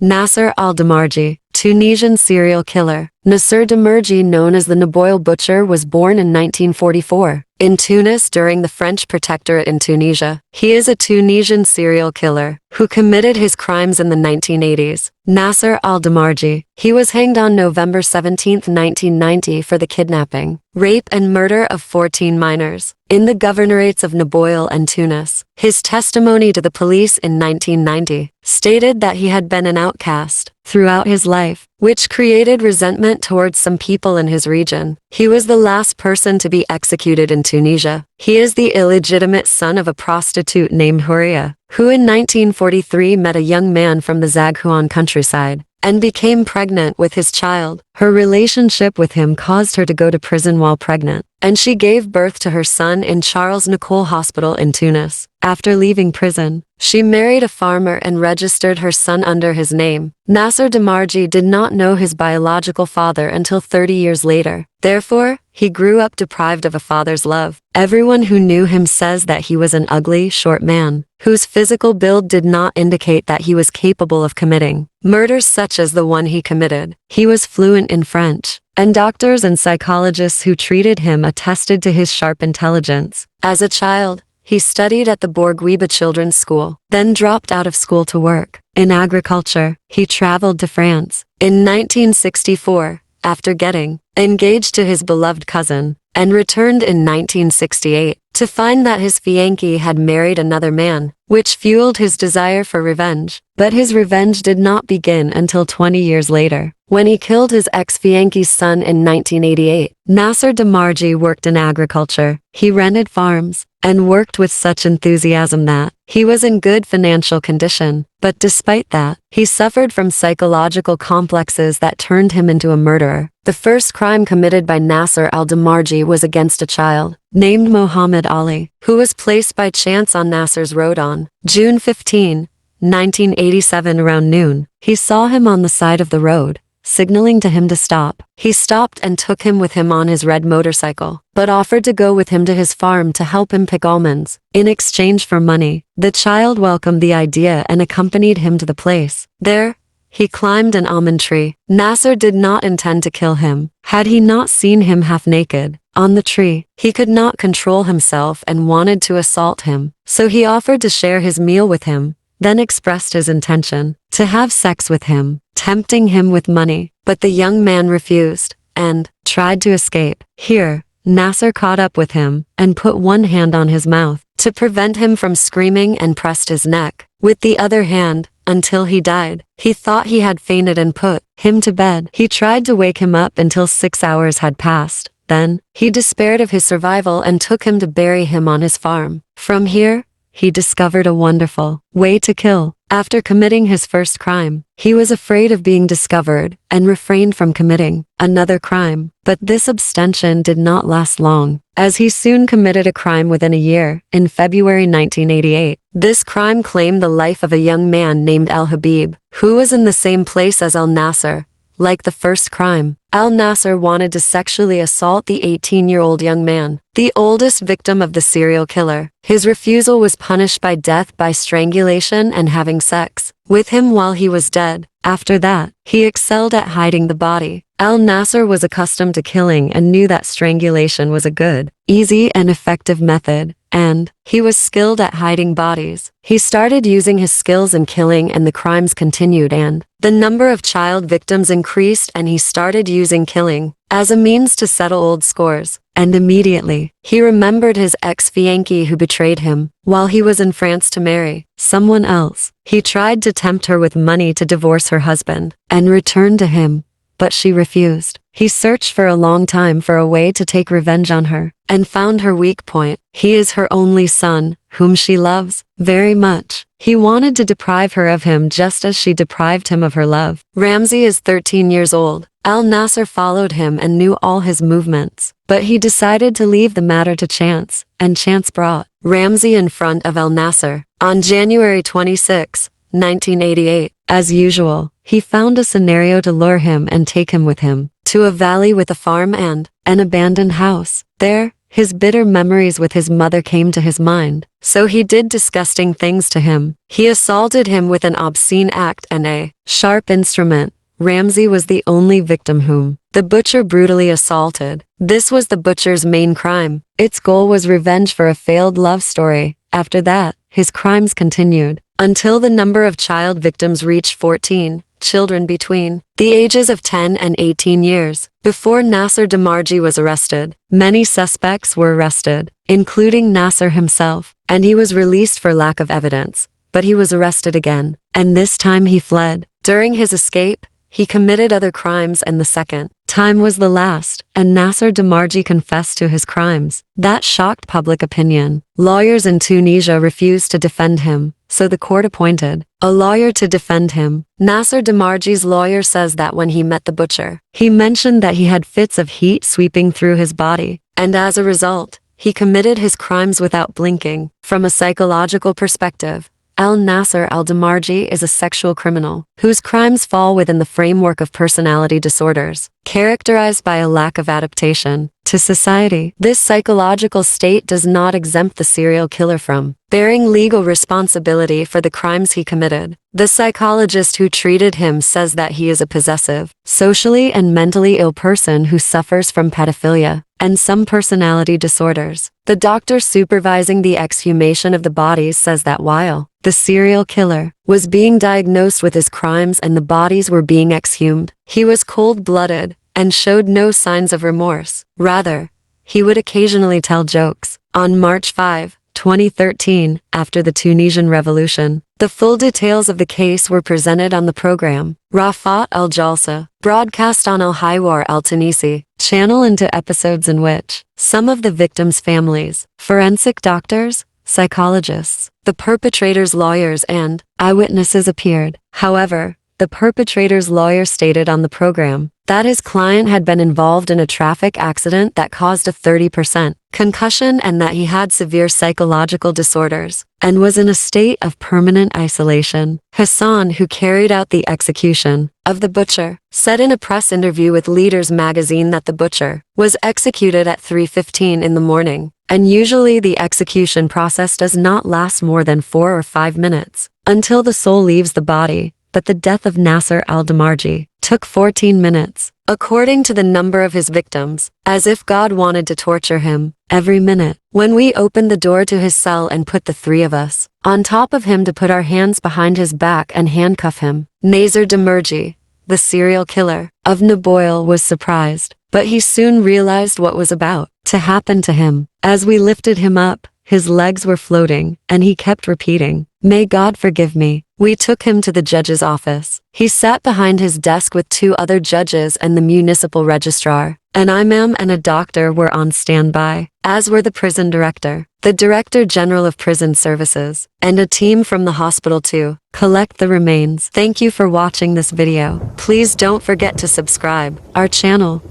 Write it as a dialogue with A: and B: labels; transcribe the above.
A: Nasser al-Damarji, Tunisian serial killer. Nasser Damarji, known as the Naboil Butcher, was born in 1944 in Tunis during the French protectorate in Tunisia. He is a Tunisian serial killer who committed his crimes in the 1980s. Nasser al-Damarji. He was hanged on November 17, 1990 for the kidnapping, rape and murder of 14 minors in the governorates of Naboil and Tunis. His testimony to the police in 1990 stated that he had been an outcast throughout his life, which created resentment towards some people in his region. He was the last person to be executed in Tunisia. He is the illegitimate son of a prostitute named Houria, who in 1943 met a young man from the Zaghouan countryside and became pregnant with his child. Her relationship with him caused her to go to prison while pregnant, and she gave birth to her son in Charles Nicolle Hospital in Tunis. After leaving prison, she married a farmer and registered her son under his name. Nasser Damarji did not know his biological father until 30 years later. Therefore, he grew up deprived of a father's love. Everyone who knew him says that he was an ugly, short man, whose physical build did not indicate that he was capable of committing murders such as the one he committed. He was fluent in French, and doctors and psychologists who treated him attested to his sharp intelligence. As a child, he studied at the Bourguiba Children's School, then dropped out of school to work in agriculture. He traveled to France in 1964 after getting engaged to his beloved cousin, and returned in 1968 to find that his fiancée had married another man, which fueled his desire for revenge. But his revenge did not begin until 20 years later, when he killed his ex-fiancée's son in 1988. Nasser Damarji worked in agriculture. He rented farms and worked with such enthusiasm that he was in good financial condition. But despite that, he suffered from psychological complexes that turned him into a murderer. The first crime committed by Nasser al-Damarji was against a child named Mohammed Ali, who was placed by chance on Nasser's road on June 15, 1987 around noon. He saw him on the side of the road, signaling to him to stop. He stopped and took him with him on his red motorcycle, but offered to go with him to his farm to help him pick almonds in exchange for money. The child welcomed the idea and accompanied him to the place. There, he climbed an almond tree. Nasser did not intend to kill him. Had he not seen him half naked on the tree, he could not control himself and wanted to assault him. So he offered to share his meal with him, then expressed his intention to have sex with him, tempting him with money. But the young man refused and tried to escape. Here, Nasser caught up with him and put one hand on his mouth to prevent him from screaming and pressed his neck with the other hand until he died. He thought he had fainted and put him to bed. He tried to wake him up until 6 hours had passed. Then, he despaired of his survival and took him to bury him on his farm. From here, he discovered a wonderful way to kill. After committing his first crime, he was afraid of being discovered and refrained from committing another crime. But this abstention did not last long, as he soon committed a crime within a year. In February 1988, this crime claimed the life of a young man named Al-Habib, who was in the same place as Al-Nasser. Like the first crime, Al-Nasser wanted to sexually assault the 18-year-old young man, the oldest victim of the serial killer. His refusal was punished by death by strangulation and having sex with him while he was dead. After that, he excelled at hiding the body. Al-Nasser was accustomed to killing and knew that strangulation was a good, easy and effective method, and he was skilled at hiding bodies. He started using his skills in killing and the crimes continued, and the number of child victims increased, and he started using killing as a means to settle old scores. And immediately, he remembered his ex-fiancée who betrayed him while he was in France to marry someone else. He tried to tempt her with money to divorce her husband and return to him, but she refused. He searched for a long time for a way to take revenge on her and found her weak point. He is her only son, whom she loves very much. He wanted to deprive her of him just as she deprived him of her love. Ramzi is 13 years old. Al-Nasser followed him and knew all his movements, but he decided to leave the matter to chance, and chance brought Ramzi in front of Al-Nasser on January 26, 1988. As usual, he found a scenario to lure him and take him with him to a valley with a farm and an abandoned house. There, his bitter memories with his mother came to his mind. So he did disgusting things to him. He assaulted him with an obscene act and a sharp instrument. Ramsey was the only victim whom the butcher brutally assaulted. This was the butcher's main crime. Its goal was revenge for a failed love story. After that, his crimes continued until the number of child victims reached 14, children between the ages of 10 and 18 years. Before Nasser Demarji was arrested, many suspects were arrested, including Nasser himself, and he was released for lack of evidence. But he was arrested again, and this time he fled. During his escape, he committed other crimes, and the second time was the last, and Nasser Demarji confessed to his crimes. That shocked public opinion. Lawyers in Tunisia refused to defend him, so the court appointed a lawyer to defend him. Nasser Demarji's lawyer says that when he met the butcher, he mentioned that he had fits of heat sweeping through his body, and as a result, he committed his crimes without blinking. From a psychological perspective, Nasser al-Demarji is a sexual criminal whose crimes fall within the framework of personality disorders, characterized by a lack of adaptation to society. This psychological state does not exempt the serial killer from bearing legal responsibility for the crimes he committed. The psychologist who treated him says that he is a possessive, socially and mentally ill person who suffers from pedophilia and some personality disorders. The doctor supervising the exhumation of the bodies says that while the serial killer was being diagnosed with his crimes and the bodies were being exhumed, he was cold-blooded and showed no signs of remorse. Rather, he would occasionally tell jokes. On March 5, 2013, after the Tunisian Revolution, the full details of the case were presented on the program Rafat al-Jalsa, broadcast on Al Hiwar al-Tunisi channel, into episodes in which some of the victims' families, forensic doctors, psychologists, the perpetrators' lawyers, and eyewitnesses appeared. However, the perpetrator's lawyer stated on the program that his client had been involved in a traffic accident that caused a 30% concussion and that he had severe psychological disorders and was in a state of permanent isolation. Hassan, who carried out the execution of the butcher, said in a press interview with Leaders magazine that the butcher was executed at 3:15 in the morning, and usually the execution process does not last more than 4 or 5 minutes until the soul leaves the body. But the death of Nasser al-Demarji took 14 minutes, according to the number of his victims, as if God wanted to torture him every minute. When we opened the door to his cell and put the three of us on top of him to put our hands behind his back and handcuff him, Nasser Demarji, the serial killer of Naboil, was surprised, but he soon realized what was about to happen to him. As we lifted him up, his legs were floating, and he kept repeating, "May God forgive me." We took him to the judge's office. He sat behind his desk with 2 other judges and the municipal registrar. An imam and a doctor were on standby, as were the prison director, the director general of prison services, and a team from the hospital to collect the remains. Thank you for watching this video. Please don't forget to subscribe our channel.